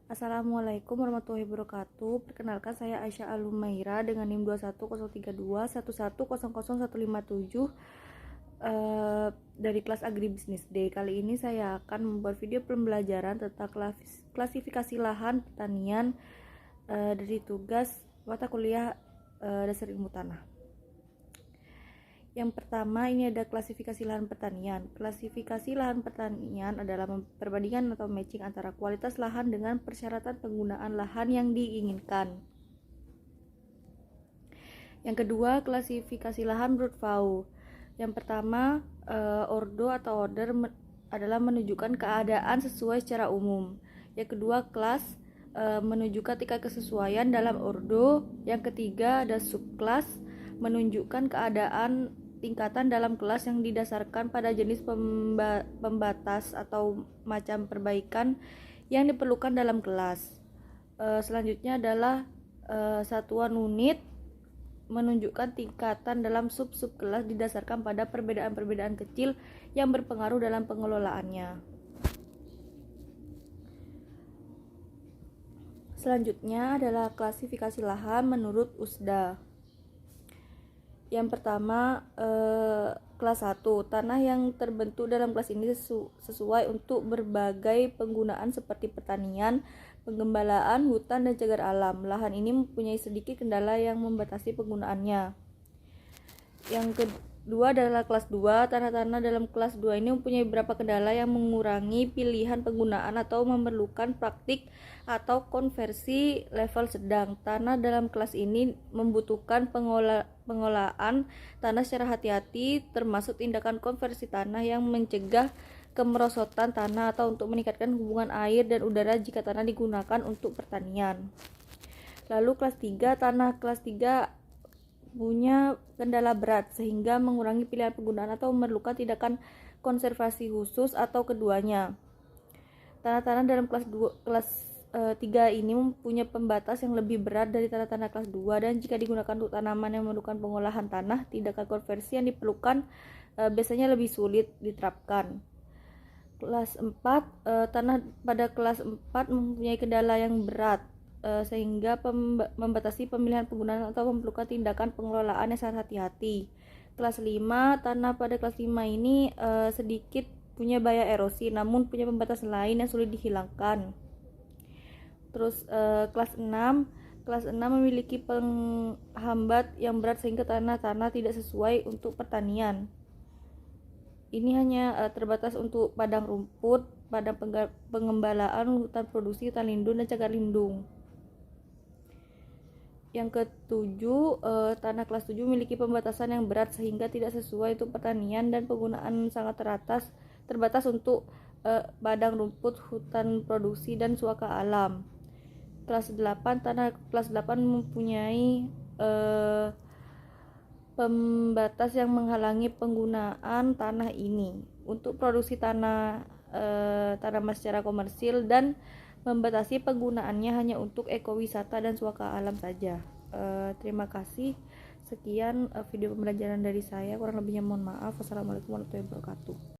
Assalamualaikum warahmatullahi wabarakatuh. Perkenalkan, saya Aisyah Alumaira dengan NIM 2103211001057 dari kelas Agribisnis D. Kali ini saya akan membuat video pembelajaran tentang klasifikasi lahan pertanian dari tugas mata kuliah dasar ilmu tanah. Yang pertama, ini ada klasifikasi lahan pertanian. Klasifikasi lahan pertanian adalah perbandingan atau matching antara kualitas lahan dengan persyaratan penggunaan lahan yang diinginkan. Yang kedua, klasifikasi lahan menurut FAO. Yang pertama, ordo atau order adalah menunjukkan keadaan sesuai secara umum. Yang kedua, kelas menunjukkan tingkat kesesuaian dalam ordo. Yang ketiga, ada subkelas menunjukkan keadaan tingkatan dalam kelas yang didasarkan pada jenis pembatas atau macam perbaikan yang diperlukan dalam kelas. Selanjutnya adalah satuan unit menunjukkan tingkatan dalam sub-subkelas didasarkan pada perbedaan-perbedaan kecil yang berpengaruh dalam pengelolaannya. Selanjutnya adalah klasifikasi lahan menurut USDA. Yang pertama, kelas 1, tanah yang terbentuk dalam kelas ini sesuai untuk berbagai penggunaan seperti pertanian, penggembalaan, hutan, dan cagar alam. Lahan ini mempunyai sedikit kendala yang membatasi penggunaannya. Yang kedua adalah kelas 2, tanah-tanah dalam kelas 2 ini mempunyai beberapa kendala yang mengurangi pilihan penggunaan atau memerlukan praktik atau konversi level sedang. Tanah dalam kelas ini membutuhkan pengolahan tanah secara hati-hati, termasuk tindakan konversi tanah yang mencegah kemerosotan tanah atau untuk meningkatkan hubungan air dan udara jika tanah digunakan untuk pertanian. Lalu kelas 3, tanah kelas 3 punya kendala berat sehingga mengurangi pilihan penggunaan atau memerlukan tindakan konservasi khusus atau keduanya. Tanah-tanah dalam kelas 3 ini mempunyai pembatas yang lebih berat dari tanah-tanah kelas 2 dan jika digunakan untuk tanaman yang memerlukan pengolahan tanah, tindakan konversi yang diperlukan biasanya lebih sulit diterapkan. Kelas 4, tanah pada kelas 4 mempunyai kendala yang berat sehingga membatasi pemilihan penggunaan atau memerlukan tindakan pengelolaan yang sangat hati-hati. Kelas 5, tanah pada kelas 5 ini sedikit punya bahaya erosi namun punya pembatas lain yang sulit dihilangkan. Terus kelas 6 memiliki penghambat yang berat sehingga tanah-tanah tidak sesuai untuk pertanian. Ini hanya terbatas untuk padang rumput, padang pengembalaan, hutan produksi, hutan lindung, dan cagar lindung. Yang ketujuh, tanah kelas 7 memiliki pembatasan yang berat sehingga tidak sesuai untuk pertanian dan penggunaan sangat terbatas untuk padang rumput, hutan produksi, dan suaka alam. Kelas 8, tanah kelas 8 mempunyai pembatas yang menghalangi penggunaan tanah ini untuk produksi tanaman secara komersil dan membatasi penggunaannya hanya untuk ekowisata dan suaka alam saja. Terima kasih. Sekian video pembelajaran dari saya, kurang lebihnya mohon maaf. Wassalamualaikum warahmatullahi wabarakatuh.